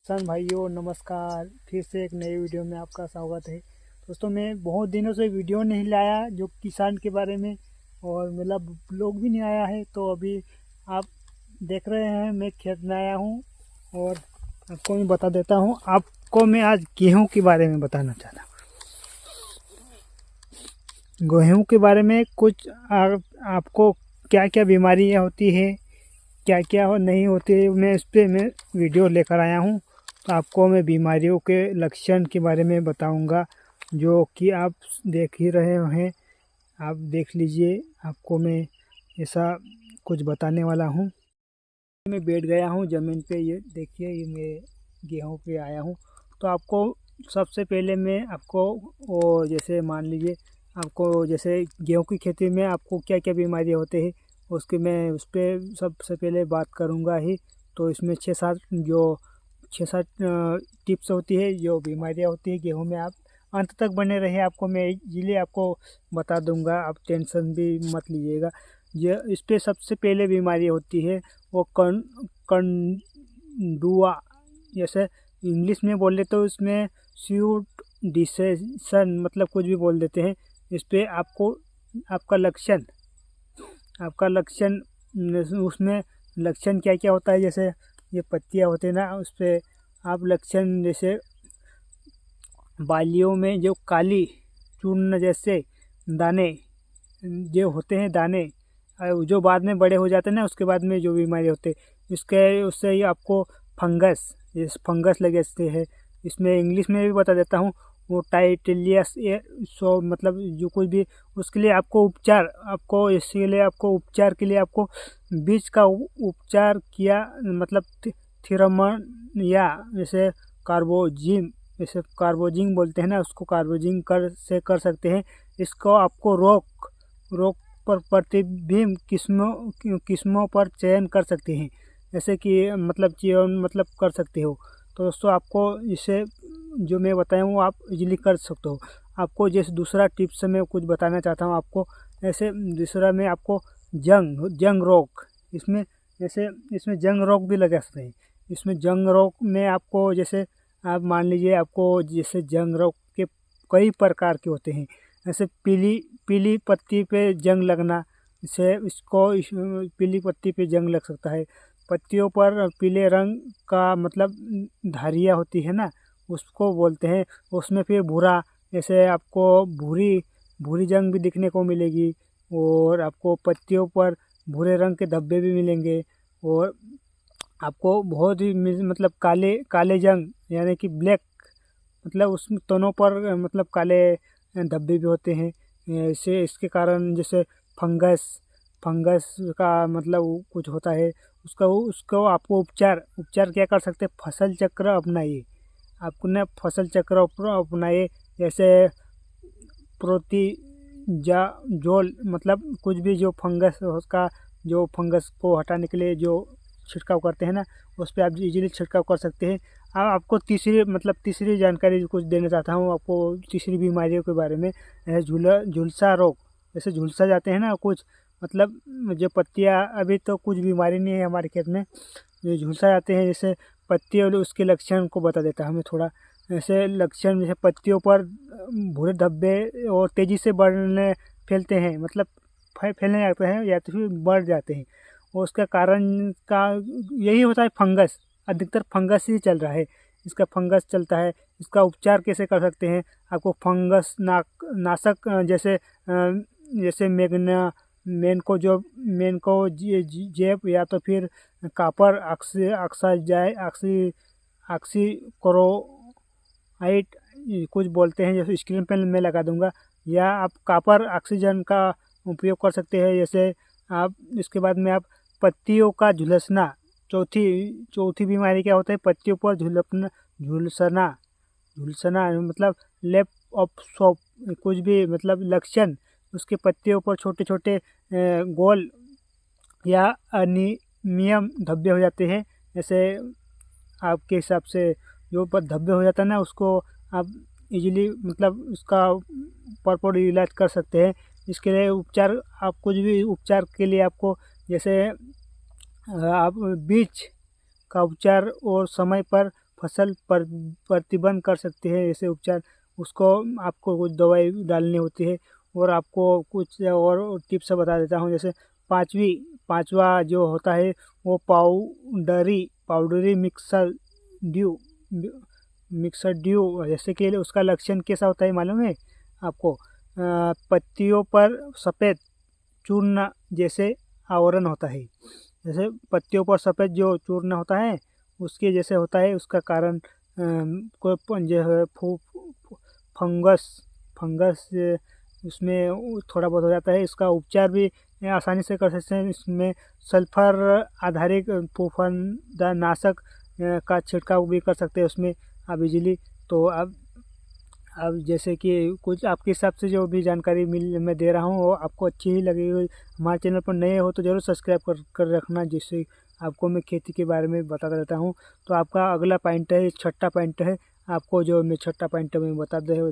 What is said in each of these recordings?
किसान भाइयों नमस्कार। फिर से एक नई वीडियो में आपका स्वागत है। दोस्तों मैं बहुत दिनों से वीडियो नहीं लाया जो किसान के बारे में, और मेरा ब्लॉग भी नहीं आया है। तो अभी आप देख रहे हैं मैं खेत में आया हूं और आपको मैं बता देता हूं। आपको मैं आज गेहूं के बारे में बताना चाहता हूँ। गेहूं के बारे में कुछ आपको क्या क्या बीमारियां होती है, क्या क्या नहीं होती है, मैं इस पर मैं वीडियो लेकर आया हूँ। तो आपको मैं बीमारियों के लक्षण के बारे में बताऊंगा, जो कि आप देख ही रहे हैं। आप देख लीजिए, आपको मैं ऐसा कुछ बताने वाला हूँ। मैं बैठ गया हूँ ज़मीन पे, ये देखिए, ये मैं गेहूँ पे आया हूँ। तो आपको सबसे पहले मैं आपको वो जैसे मान लीजिए, आपको जैसे गेहूँ की खेती में आपको क्या क्या बीमारी होते हैं उसकी मैं उस पर सबसे पहले बात करूँगा ही। तो इसमें 6-7 टिप्स होती है, जो बीमारियाँ होती है गेहूँ में। आप अंत तक बने रहिए, आपको मैं इजीली आपको बता दूंगा, आप टेंशन भी मत लीजिएगा। ये इस पर सबसे पहले बीमारी होती है वो कंडुआ, जैसे इंग्लिश में बोल लेते तो इसमें स्यूट डिसेशन, मतलब कुछ भी बोल देते हैं। इस पर आपका लक्षण उसमें लक्षण क्या क्या होता है, जैसे ये पत्तियां होते हैं ना, उस पर आप लक्षण जैसे बालियों में जो काली चूर्ण जैसे दाने जो होते हैं, दाने जो बाद में बड़े हो जाते हैं ना, उसके बाद में जो बीमारी होते हैं इसके उससे ही आपको फंगस लगे हैं। इसमें इंग्लिश में भी बता देता हूँ, वो टाइटेलियस सो मतलब जो कुछ भी उसके लिए आपको इसके लिए आपको उपचार के लिए आपको बीज का उपचार किया, मतलब थिरमन या जैसे कार्बोजिंग बोलते हैं ना, उसको कार्बोजिंग कर सकते हैं। इसको आपको रोग पर प्रतिबिंब किस्मों पर चयन कर सकते हैं, जैसे कि मतलब कर सकते हो। तो दोस्तों आपको इसे जो मैं बताया हूँ आप इजीली कर सकते हो। आपको जैसे दूसरा टिप्स मैं कुछ बताना चाहता हूँ आपको। ऐसे दूसरा में आपको जंग रोग, इसमें जंग रोग भी लगा सकते हैं। इसमें जंग रोग में आपको जैसे आप मान लीजिए, आपको जैसे जंग रोग के कई प्रकार के होते हैं। जैसे पीली पत्ती पे जंग लगना, पीली पत्ती पे जंग लग सकता है। पत्तियों पर पीले रंग का मतलब धारियाँ होती है ना, उसको बोलते हैं। उसमें फिर भूरा, जैसे आपको भूरी जंग भी दिखने को मिलेगी, और आपको पत्तियों पर भूरे रंग के धब्बे भी मिलेंगे। और आपको बहुत ही मतलब काले काले जंग यानी कि ब्लैक, मतलब उस दोनों पर मतलब काले धब्बे भी होते हैं। इसके कारण जैसे फंगस का मतलब कुछ होता है, उसको आपको उपचार क्या कर सकते हैं, फसल चक्र अपनाइए। आपको ना फसल चक्र अपनाइए, जैसे जोल, मतलब कुछ भी जो फंगस उसका जो फंगस को हटाने के लिए जो छिड़काव करते हैं ना, उस पर आप इजीली छिड़काव कर सकते हैं। आपको तीसरी जानकारी कुछ देना चाहता हूँ आपको तीसरी बीमारियों के बारे में। झुलसा रोग, जैसे झुलसा जाते हैं ना कुछ, मतलब जो पत्तियाँ, अभी तो कुछ बीमारी नहीं है हमारे खेत में, जो झुलसा जाते हैं जैसे पत्ती, और उसके लक्षण को बता देता हूँ मैं थोड़ा। जैसे लक्षण जैसे पत्तियों पर भूरे धब्बे और तेज़ी से फैलते हैं, मतलब फैलने लगते हैं या तो फिर बढ़ जाते हैं। और उसका कारण का यही होता है फंगस, अधिकतर फंगस ही चल रहा है, इसका फंगस चलता है। इसका उपचार कैसे कर सकते हैं, आपको फंगस नाशक जैसे जेप या तो फिर कापर ऑक्सीक्लोराइड कुछ बोलते हैं, जैसे स्क्रीन पर मैं लगा दूंगा, या आप कापर ऑक्सीजन का उपयोग कर सकते हैं। जैसे आप इसके बाद में आप पत्तियों का झुलसना, चौथी बीमारी क्या होता है, पत्तियों पर झुलसना मतलब लेप ऑफ सोप, कुछ भी मतलब लक्षण, उसके पत्तियों पर छोटे छोटे गोल या अनियमित धब्बे हो जाते हैं। जैसे आपके हिसाब से जो पर धब्बे हो जाता है ना, उसको आप इजीली मतलब उसका प्रॉपर इलाज कर सकते हैं। इसके लिए आप कुछ भी उपचार के लिए आपको जैसे आप बीज का उपचार और समय पर फसल पर प्रतिबंध कर सकते हैं ऐसे उपचार, उसको आपको कुछ दवाई डालनी होती है। और आपको कुछ और टिप्स बता देता हूँ। जैसे पांचवा जो होता है वो पाउडरी मिक्सर ड्यू। जैसे कि उसका लक्षण कैसा होता है मालूम है आपको? पत्तियों पर सफ़ेद चूर्ण जैसे आवरण होता है। जैसे पत्तियों पर सफ़ेद जो चूर्ण होता है उसके जैसे होता है। उसका कारण कोई जो है फंगस उसमें थोड़ा बहुत हो जाता है। इसका उपचार भी आसानी से कर सकते हैं। इसमें सल्फर आधारित फफूंदनाशक का छिड़काव भी कर सकते हैं उसमें आप इजीली। तो अब जैसे कि कुछ आपके हिसाब से जो भी जानकारी मैं दे रहा हूँ वो आपको अच्छी ही लगेगी। हमारे चैनल पर नए हो तो ज़रूर सब्सक्राइब कर रखना, जिससे आपको मैं खेती के बारे में बताता रहता हूँ। तो आपका अगला पॉइंट है, छठा पॉइंट है आपको जो मैं छठा पॉइंट में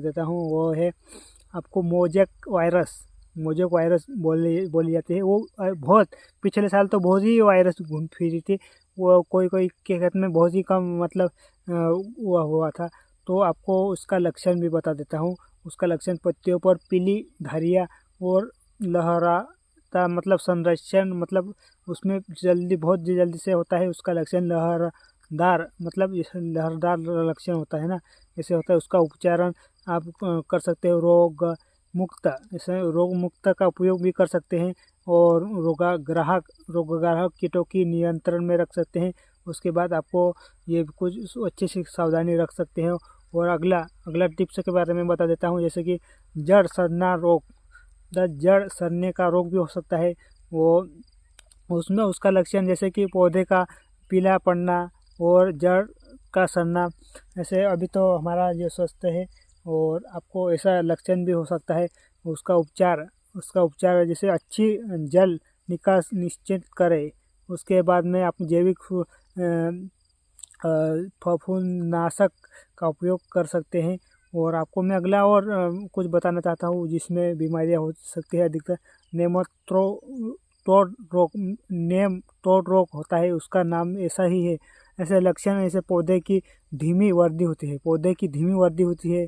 देता हूँ वो है आपको मोजेक वायरस बोली जाती है। वो बहुत पिछले साल तो बहुत ही वायरस घूम फिरी थी। वो कोई के खेत में बहुत ही कम मतलब हुआ था। तो आपको उसका लक्षण भी बता देता हूँ। उसका लक्षण पत्तियों पर पीली धारियाँ और लहराता मतलब संरक्षण मतलब उसमें बहुत जल्दी से होता है। उसका लक्षण लहरदार मतलब लहरदार लक्षण होता है ना, ऐसे होता है। उसका उपचारण आप कर सकते हो रोग मुक्त का उपयोग भी कर सकते हैं और रोगग्राहक कीटों की नियंत्रण में रख सकते हैं। उसके बाद आपको ये कुछ अच्छी सी सावधानी रख सकते हैं। और अगला टिप्स के बारे में बता देता हूँ। जैसे कि जड़ सड़ने का रोग भी हो सकता है। वो उसमें उसका लक्षण जैसे कि पौधे का पीला पड़ना और जड़ का सड़ना। ऐसे अभी तो हमारा जो स्वस्थ है और आपको ऐसा लक्षण भी हो सकता है। उसका उपचार जैसे अच्छी जल निकास निश्चित करें। उसके बाद में आप जैविक फफूंदनाशक का उपयोग कर सकते हैं। और आपको मैं अगला और कुछ बताना चाहता हूँ जिसमें बीमारियाँ हो सकती है अधिकतर। नेमटोड रोग होता है, उसका नाम ऐसा ही है। ऐसे लक्षण ऐसे पौधे की धीमी वृद्धि होती है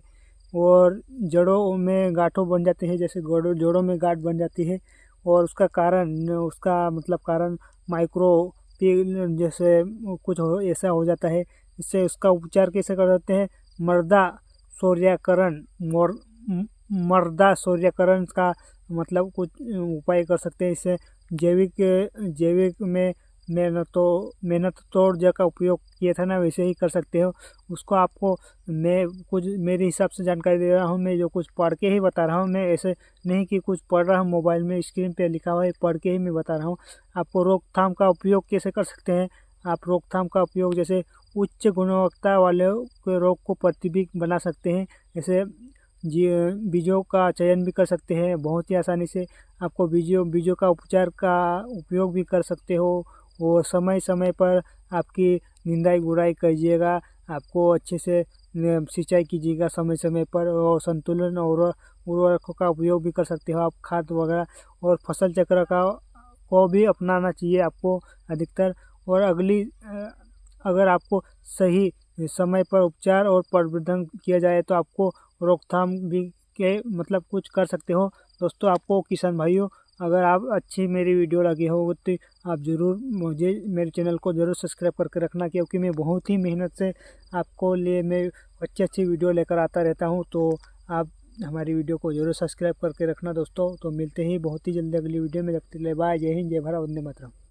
और जड़ों में गांठों बन जाते हैं। जैसे जड़ों में गांठ बन जाती है। और उसका कारण माइक्रो जैसे कुछ ऐसा हो जाता है। इससे उसका उपचार कैसे कर सकते हैं? मर्दा सूर्यकरण का मतलब कुछ उपाय कर सकते हैं। इससे जैविक में मेहनत तोड़ का उपयोग किया था ना, वैसे ही कर सकते हो उसको। आपको मैं कुछ मेरे हिसाब से जानकारी दे रहा हूँ, मैं जो कुछ पढ़ के ही बता रहा हूँ। मैं ऐसे नहीं कि कुछ पढ़ रहा हूँ मोबाइल में स्क्रीन पे लिखा हुआ है, पढ़ के ही मैं बता रहा हूँ। आपको रोकथाम का उपयोग कैसे कर सकते हैं? आप रोकथाम का उपयोग जैसे उच्च गुणवत्ता वाले रोग को प्रतिबिंब बना सकते हैं। जैसे बीजों का चयन भी कर सकते हैं बहुत ही आसानी से। आपको बीजों का उपचार का उपयोग भी कर सकते हो। और समय समय पर आपकी निंदाई गुड़ाई कीजिएगा। आपको अच्छे से सिंचाई कीजिएगा समय समय पर। और संतुलन और उर्वरकों का उपयोग भी कर सकते हो आप, खाद वगैरह। और फसल चक्र को भी अपनाना चाहिए आपको अधिकतर। और अगर आपको सही समय पर उपचार और प्रबंधन किया जाए तो आपको रोकथाम भी के मतलब कुछ कर सकते हो। दोस्तों, आपको किसान भाइयों, अगर आप अच्छी मेरी वीडियो लगी हो तो आप ज़रूर मेरे चैनल को ज़रूर सब्सक्राइब करके रखना, क्योंकि मैं बहुत ही मेहनत से आपको लिए मैं अच्छी वीडियो लेकर आता रहता हूँ। तो आप हमारी वीडियो को ज़रूर सब्सक्राइब करके रखना दोस्तों। तो मिलते ही बहुत ही जल्दी अगली वीडियो में। जब तक के लिए बाय, जय हिंद, जय भारत, वंदे मातरम।